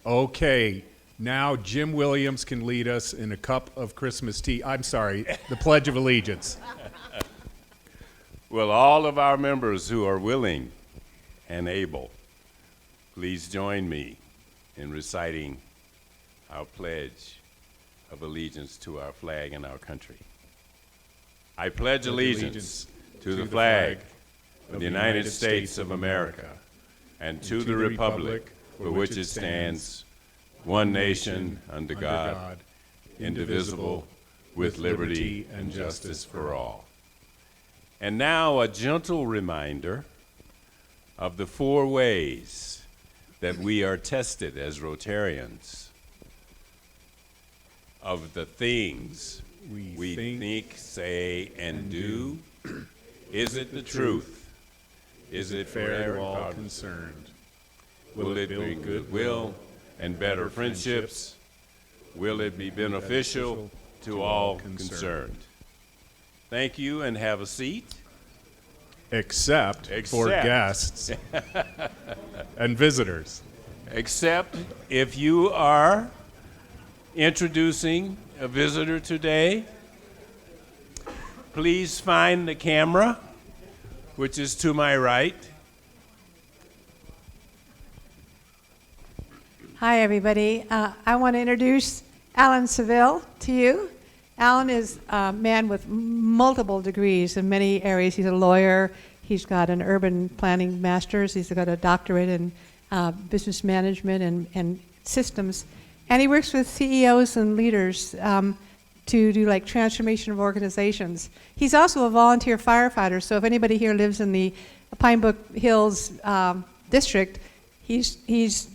Okay, now Jim Williams can lead us in a cup of Christmas tea. I'm sorry, the Pledge of Allegiance. Will all of our members who are willing and able, please join me in reciting our Pledge of Allegiance to our flag and our country. I pledge allegiance to the flag of the United States of America and to the republic for which it stands, one nation, under God, indivisible, with liberty and justice for all. And now a gentle reminder of the 4 ways that we are tested as Rotarians, of the things we think, say, and do. Is it the truth? Is it Fair to all concerned? Will it bring goodwill and better friendships? Will it be beneficial to all concerned? Thank you, and have a seat. Except for guests and visitors. Except if you are introducing a visitor today, please find the camera, which is to my right. Hi, everybody. I want to introduce Alan Seville to you. Alan is a man with multiple degrees in many areas. He's a lawyer. He's got an urban planning master's. He's got a doctorate in business management and systems. And he works with CEOs and leaders to do like transformation of organizations. He's also a volunteer firefighter. So if anybody here lives in the Pine Brook Hills district, he's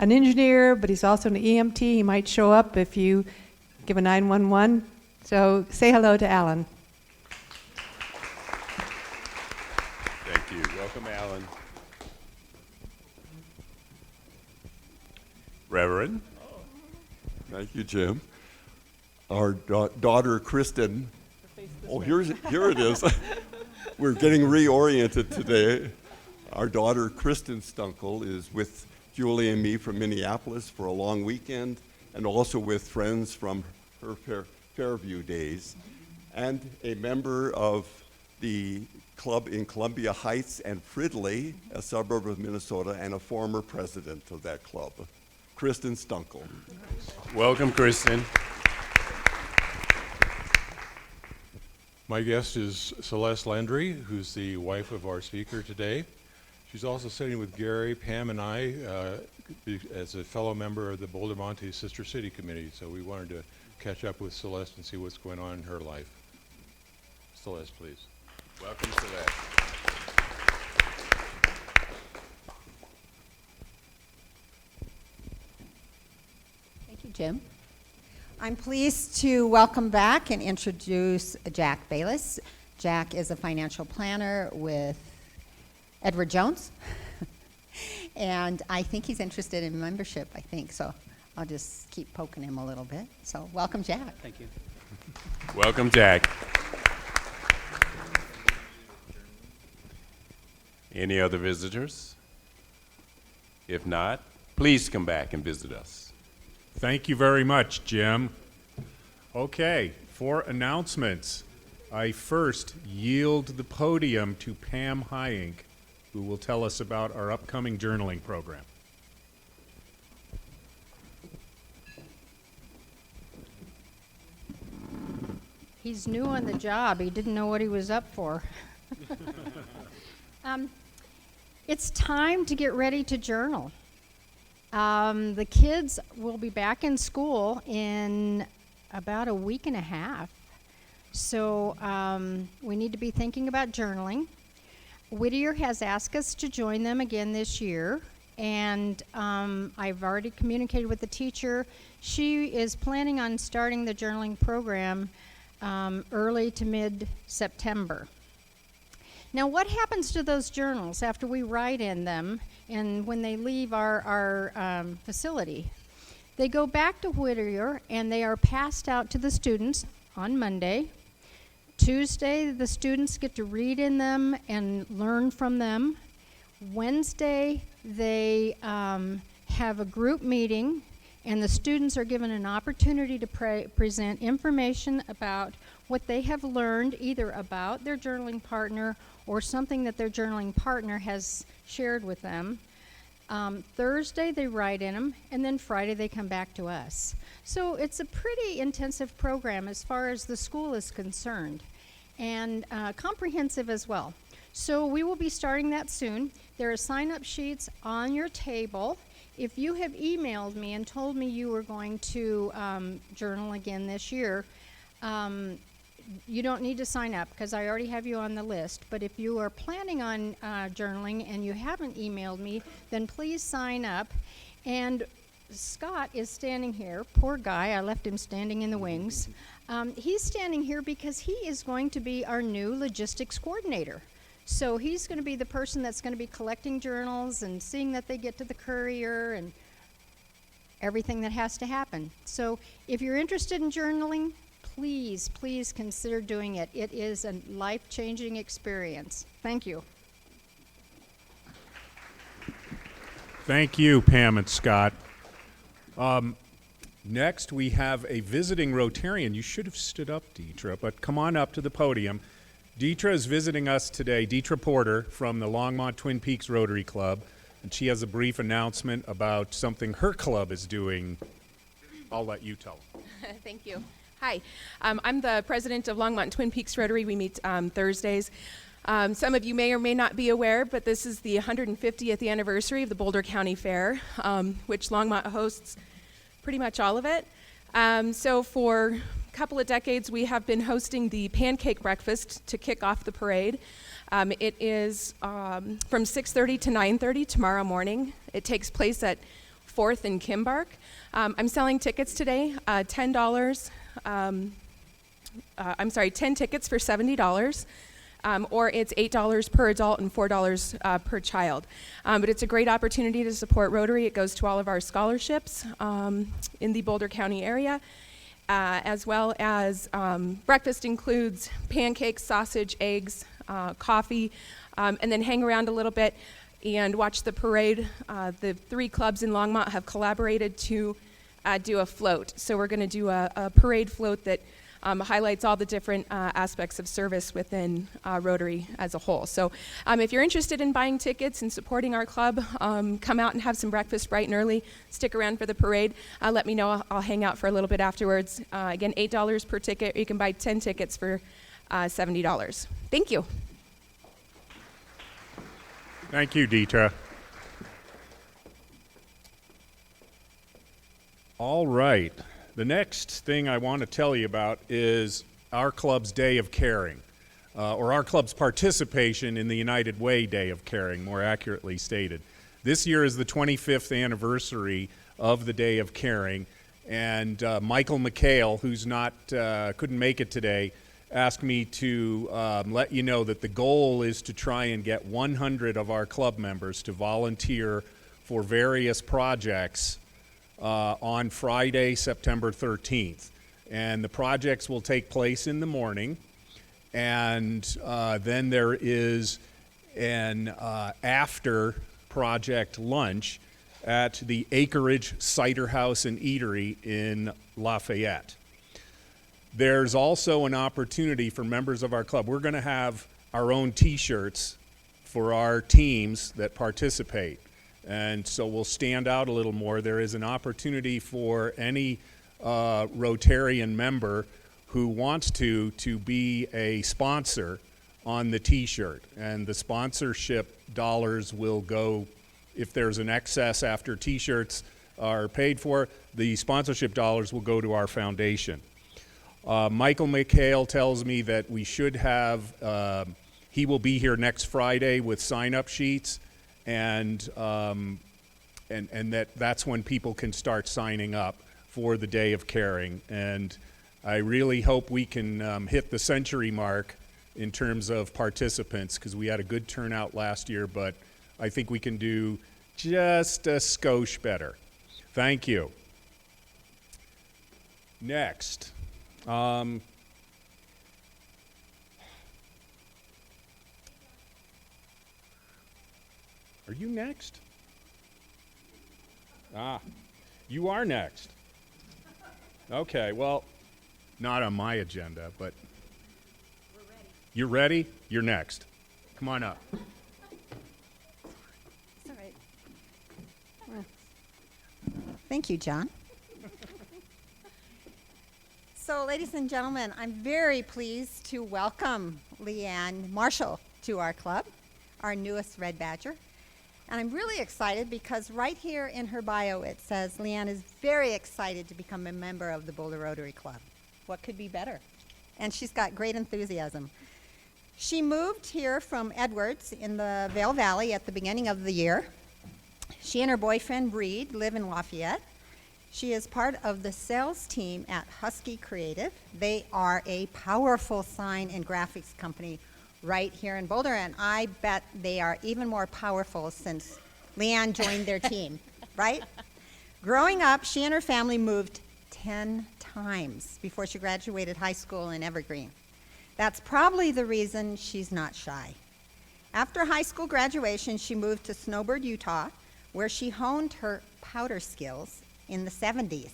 an engineer, but he's also an EMT. He might show up if you give a 911. So say hello to Alan. Thank you. Welcome, Alan. Reverend. Thank you, Jim. Our daughter, Kristen. Oh, here it is. We're getting reoriented today. Our daughter, Kristen Stunkel, is with Julie and me from Minneapolis for a long weekend, and also with friends from her Fairview days, and a member of the club in Columbia Heights and Fridley, a suburb of Minnesota, and a former president of that club, Kristen Stunkel. Welcome, Kristen. My guest is Celeste Landry, who's the wife of our speaker today. She's also sitting with Gary, Pam, and I as a fellow member of the Boulder Monte Sister City Committee. So we wanted to catch up with Celeste and see what's going on in her life. Celeste, please. Welcome, Celeste. Thank you, Jim. I'm pleased to welcome back and introduce Jack Bayless. Jack is a financial planner with Edward Jones, and I think he's interested in membership, so I'll just keep poking him a little bit. So welcome, Jack. Thank you. Welcome, Jack. Any other visitors? If not, please come back and visit us. Thank you very much, Jim. Okay, for announcements, I first yield the podium to Pam Hyink, who will tell us about our upcoming journaling program. He's new on the job. He didn't know what he was up for. It's time to get ready to journal. The kids will be back in school in about a week and a half. So we need to be thinking about journaling. Whittier has asked us to join them again this year, and I've already communicated with the teacher. She is planning on starting the journaling program early to mid-September. Now, what happens to those journals after we write in them and when they leave our facility? They go back to Whittier, and they are passed out to the students on Monday. Tuesday, the students get to read in them and learn from them. Wednesday, they have a group meeting, and the students are given an opportunity to present information about what they have learned, either about their journaling partner or something that their journaling partner has shared with them. Thursday they write in them, and then Friday they come back to us. So it's a pretty intensive program as far as the school is concerned, and comprehensive as well. So we will be starting that soon. There are sign-up sheets on your table. If you have emailed me and told me you were going to journal again this year, you don't need to sign up because I already have you on the list. But if you are planning on journaling and you haven't emailed me, then please sign up. And Scott is standing here. Poor guy, I left him standing in the wings. He's standing here because he is going to be our new logistics coordinator. So he's going to be the person that's going to be collecting journals and seeing that they get to the courier and everything that has to happen. So if you're interested in journaling, please, please consider doing it. It is a life-changing experience. Thank you. Thank you, Pam and Scott. Next, we have a visiting Rotarian. You should have stood up, Deetra, but come on up to the podium. Deetra is visiting us today, Deetra Porter from the Longmont Twin Peaks Rotary Club, and she has a brief announcement about something her club is doing. I'll let you tell them. Thank you. Hi, I'm the president of Longmont Twin Peaks Rotary. We meet Thursdays. Some of you may or may not be aware, but this is the 150th anniversary of the Boulder County Fair, which Longmont hosts pretty much all of it. So for couple of decades, we have been hosting the pancake breakfast to kick off the parade. It is from 6:30 to 9:30 tomorrow morning. It takes place at 4th and Kimbark. I'm selling tickets today, $10. 10 tickets for $70, or it's $8 per adult and $4 per child. But it's a great opportunity to support Rotary. It goes to all of our scholarships in the Boulder County area. As well as breakfast includes pancakes, sausage, eggs, coffee, and then hang around a little bit and watch the parade. The 3 clubs in Longmont have collaborated to do a float. So we're going to do a parade float that highlights all the different aspects of service within Rotary as a whole. So if you're interested in buying tickets and supporting our club, come out and have some breakfast bright and early. Stick around for the parade. Let me know. I'll hang out for a little bit afterwards. Again, $8 per ticket. You can buy 10 tickets for $70. Thank you. Thank you, Deetra. All right. The next thing I want to tell you about is our club's Day of Caring, or our club's participation in the United Way Day of Caring, more accurately stated. This year is the 25th anniversary of the Day of Caring, and Michael McHale, who's couldn't make it today, asked me to let you know that the goal is to try and get 100 of our club members to volunteer for various projects on Friday, September 13th. And the projects will take place in the morning, and then there is an after project lunch at the Acreage Cider House and Eatery in Lafayette. There's also an opportunity for members of our club. We're going to have our own T-shirts for our teams that participate. And so we'll stand out a little more. There is an opportunity for any Rotarian member who wants to be a sponsor on the T-shirt. And the sponsorship dollars will go, if there's an excess after T-shirts are paid for, the sponsorship dollars will go to our foundation. Michael McHale tells me that we should have, he will be here next Friday with sign-up sheets. And that's when people can start signing up for the Day of Caring. And I really hope we can hit the century mark in terms of participants, because we had a good turnout last year, but I think we can do just a skosh better. Thank you. Next. Are you next? You are next. Okay, well, not on my agenda, but. We're ready. You're ready? You're next. Come on up. It's all right. Thank you, John. So, ladies and gentlemen, I'm very pleased to welcome Leanne Marshall to our club, our newest Red Badger. And I'm really excited because right here in her bio it says Leanne is very excited to become a member of the Boulder Rotary Club. What could be better? And she's got great enthusiasm. She moved here from Edwards in the Vail Valley at the beginning of the year. She and her boyfriend Reed live in Lafayette. She is part of the sales team at Husky Creative. They are a powerful sign and graphics company right here in Boulder, and I bet they are even more powerful since Leanne joined their team, right? Growing up, she and her family moved 10 times before she graduated high school in Evergreen. That's probably the reason she's not shy. After high school graduation, she moved to Snowbird, Utah, where she honed her powder skills in the 70s.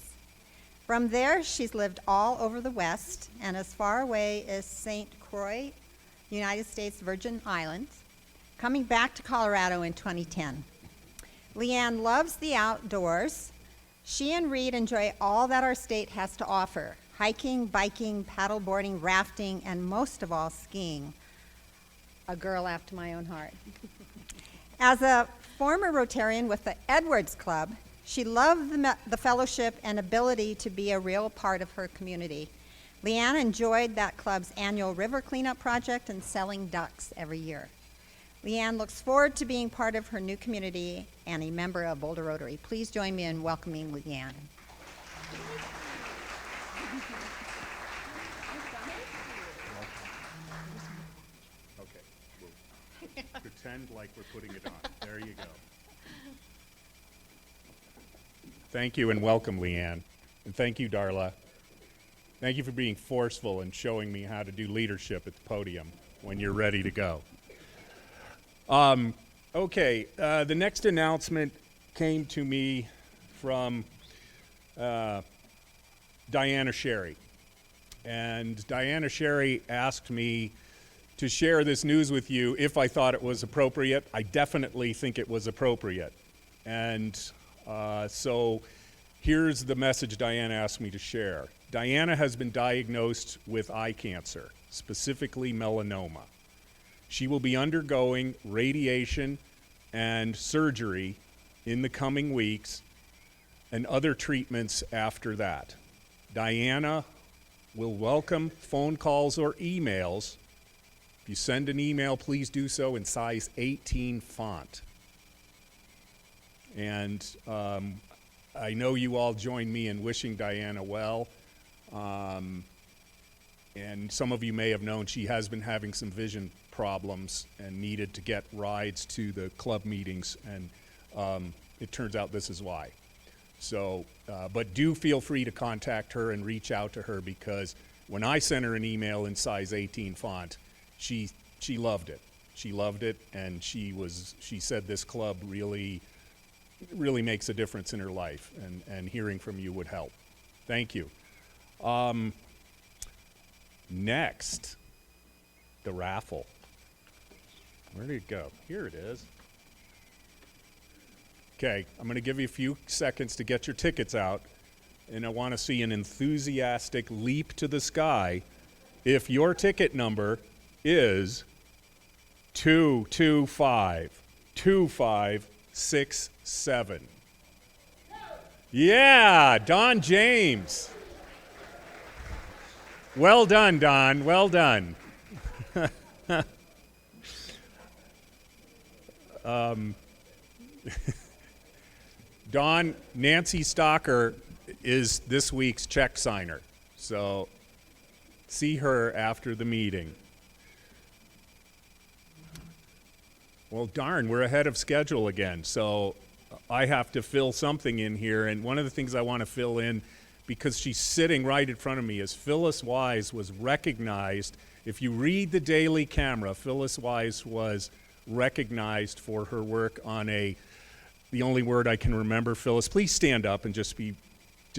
From there, she's lived all over the West and as far away as St. Croix, United States Virgin Islands, coming back to Colorado in 2010. Leanne loves the outdoors. She and Reed enjoy all that our state has to offer: hiking, biking, paddleboarding, rafting, and most of all, skiing. A girl after my own heart. As a former Rotarian with the Edwards Club, she loved the fellowship and ability to be a real part of her community. Leanne enjoyed that club's annual river cleanup project and selling ducks every year. Leanne looks forward to being part of her new community and a member of Boulder Rotary. Please join me in welcoming Leanne. Okay, we'll pretend like we're putting it on. There you go. Thank you and welcome, Leanne. And thank you, Darla. Thank you for being forceful and showing me how to do leadership at the podium when you're ready to go. Okay, the next announcement came to me from Diana Sherry. And Diana Sherry asked me to share this news with you if I thought it was appropriate. I definitely think it was appropriate. And so here's the message Diana asked me to share. Diana has been diagnosed with eye cancer, specifically melanoma. She will be undergoing radiation and surgery in the coming weeks and other treatments after that. Diana will welcome phone calls or emails. If you send an email, please do so in size 18 font. And I know you all join me in wishing Diana well. And some of you may have known she has been having some vision problems and needed to get rides to the club meetings, and it turns out this is why. So, but do feel free to contact her and reach out to her, because when I sent her an email in size 18 font, she loved it. She loved it, and she said this club really makes a difference in her life, and hearing from you would help. Thank you. Next, the raffle. Where did it go? Here it is. Okay, I'm going to give you a few seconds to get your tickets out, and I want to see an enthusiastic leap to the sky if your ticket number is 2252567. Yeah, Don James. Well done, Don. Well done. Don, Nancy Stocker is this week's check signer, so see her after the meeting. Well, darn, we're ahead of schedule again, so I have to fill something in here, and one of the things I want to fill in, because she's sitting right in front of me, is Phyllis Wise was recognized. If you read the Daily Camera, Phyllis Wise was recognized for her work on a the only word I can remember. Phyllis, please stand up and just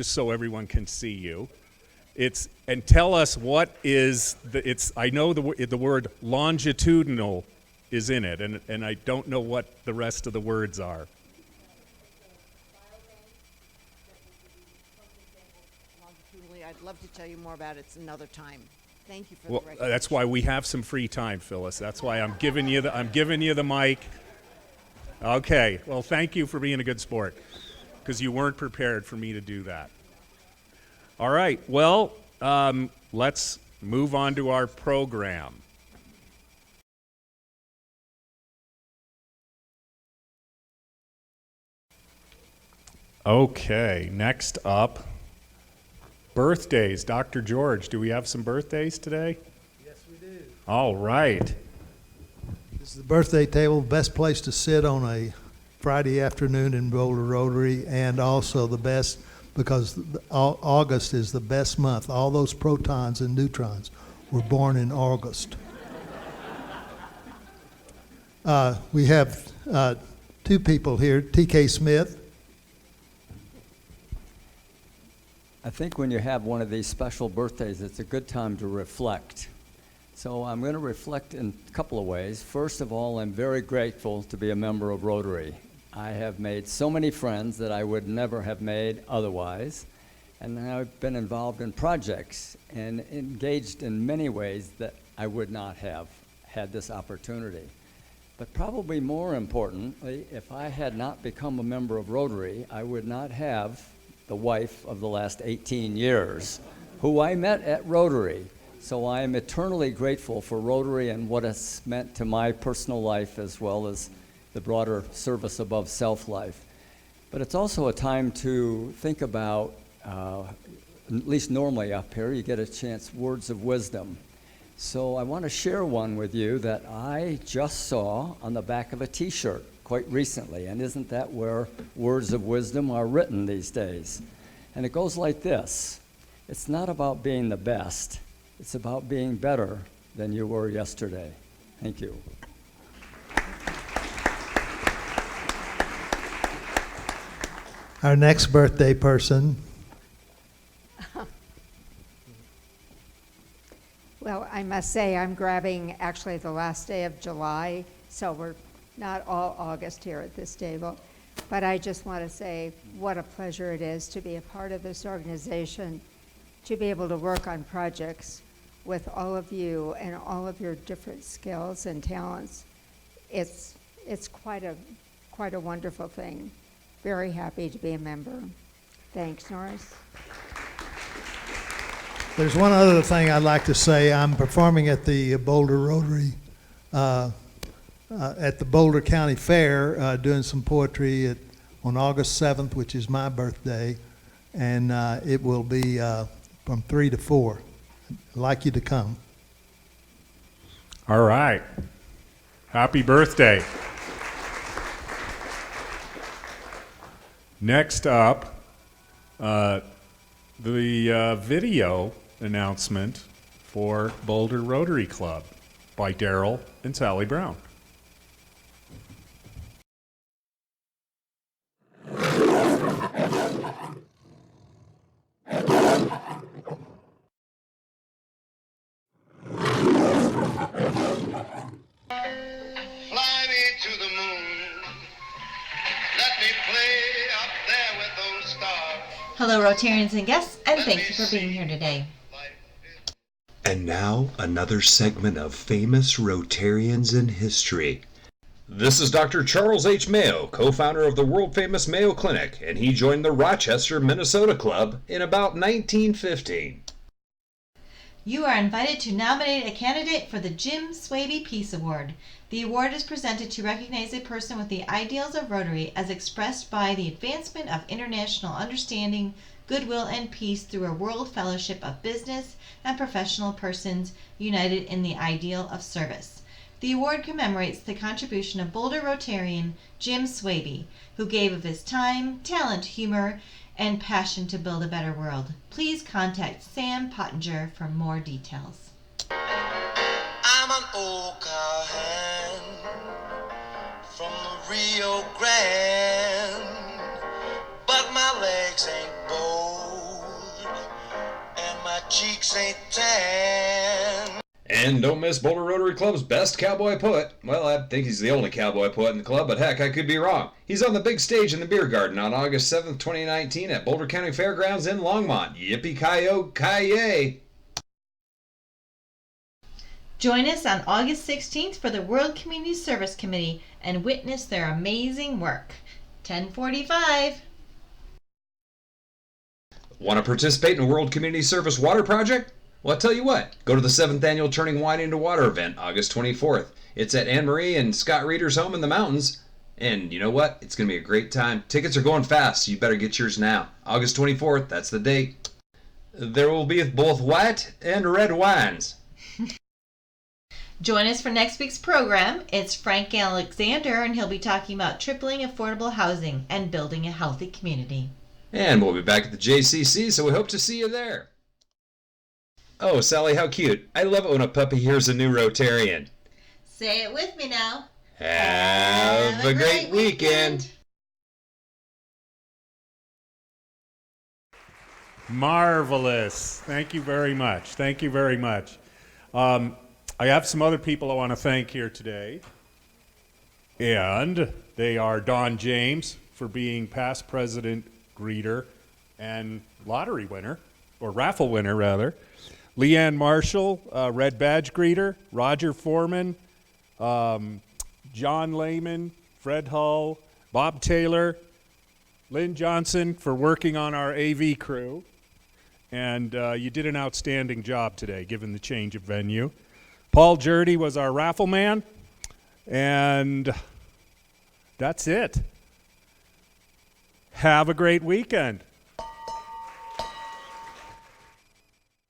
so everyone can see you. And tell us what is I know the word longitudinal is in it, and I don't know what the rest of the words are. Longitudinally, I'd love to tell you more about it another time. Thank you for Well, the recognition. that's why we have some free time, Phyllis. That's why I'm giving you the mic. Okay. Well, thank you for being a good sport, because you weren't prepared for me to do that. All right. Well, let's move on to our program. Okay. Next up, birthdays. Dr. George, do we have some birthdays today? Yes, we do. All right. This is the birthday table, best place to sit on a Friday afternoon in Boulder Rotary, and also the best because August is the best month. All those protons and neutrons were born in August. We have two people here, T.K. Smith. I think when you have one of these special birthdays, it's a good time to reflect. So I'm going to reflect in a couple of ways. First of all, I'm very grateful to be a member of Rotary. I have made so many friends that I would never have made otherwise. And I've been involved in projects and engaged in many ways that I would not have had this opportunity. But probably more importantly, if I had not become a member of Rotary, I would not have the wife of the last 18 years, who I met at Rotary. So I am eternally grateful for Rotary and what it's meant to my personal life as well as the broader service above self life. But it's also a time to think about, at least normally up here, you get a chance, words of wisdom. So I want to share one with you that I just saw on the back of a t-shirt quite recently. And isn't that where words of wisdom are written these days? And it goes like this: it's not about being the best, it's about being better than you were yesterday. Thank you. Our next birthday person. Well, I must say I'm grabbing actually the last day of July, so we're not all August here at this table. But I just want to say what a pleasure it is to be a part of this organization, to be able to work on projects with all of you and all of your different skills and talents. It's quite a wonderful thing. Very happy to be a member. Thanks, Norris. There's one other thing I'd like to say. I'm performing at the Boulder Rotary, at the Boulder County Fair, doing some poetry on August 7th, which is my birthday, and it will be from 3 to 4. I'd like you to come. All right. Happy birthday. Next up, the video announcement for Boulder Rotary Club by Daryl and Sally Brown. Fly me to the moon. Let me play up there with those stars. Hello, Rotarians and guests, and thank you for being here today. And now, another segment of famous Rotarians in history. This is Dr. Charles H. Mayo, co-founder of the world-famous Mayo Clinic, and he joined the Rochester, Minnesota Club in about 1915. You are invited to nominate a candidate for the Jim Swaby Peace Award. The award is presented to recognize a person with the ideals of Rotary as expressed by the advancement of international understanding, goodwill, and peace through a world fellowship of business and professional persons united in the ideal of service. The award commemorates the contribution of Boulder Rotarian Jim Swaby, who gave of his time, talent, humor, and passion to build a better world. Please contact Sam Pottinger for more details. I'm an old cowhand from the Rio Grande. legs ain't bowed, and my cheeks ain't tan. And don't miss Boulder Rotary Club's best cowboy poet. Well, I think he's the only cowboy poet in the club, but heck, I could be wrong. He's on the big stage in the beer garden on August 7th, 2019 at Boulder County Fairgrounds in Longmont. Yippee-ki-yo-ki-yay! Join us on August 16th for the World Community Service Committee and witness their amazing work. 10:45. Want to participate in a World Community Service Water Project? Well, I'll tell you what, go to the 7th Annual Turning Wine into Water event, August 24th. It's at Anne Marie and Scott Reeder's home in the mountains. And you know what? It's going to be a great time. Tickets are going fast, so you better get yours now. August 24th, that's the date. There will be both white and red wines. Join us for next week's program. It's Frank Alexander, and he'll be talking about tripling affordable housing and building a healthy community. And we'll be back at the JCC, so we hope to see you there. Oh, Sally, how cute. I love it when a puppy hears a new Rotarian. Say it with me now. Have a great weekend. Marvelous. Thank you very much. Thank you very much. I have some other people I want to thank here today. And they are Don James for being past president greeter and lottery winner, or raffle winner rather. Leanne Marshall, red badge greeter. Roger Foreman, John Lehman, Fred Hull, Bob Taylor, Lynn Johnson for working on our AV crew. And you did an outstanding job today, given the change of venue. Paul Jurdy was our raffle man. And that's it. Have a great weekend.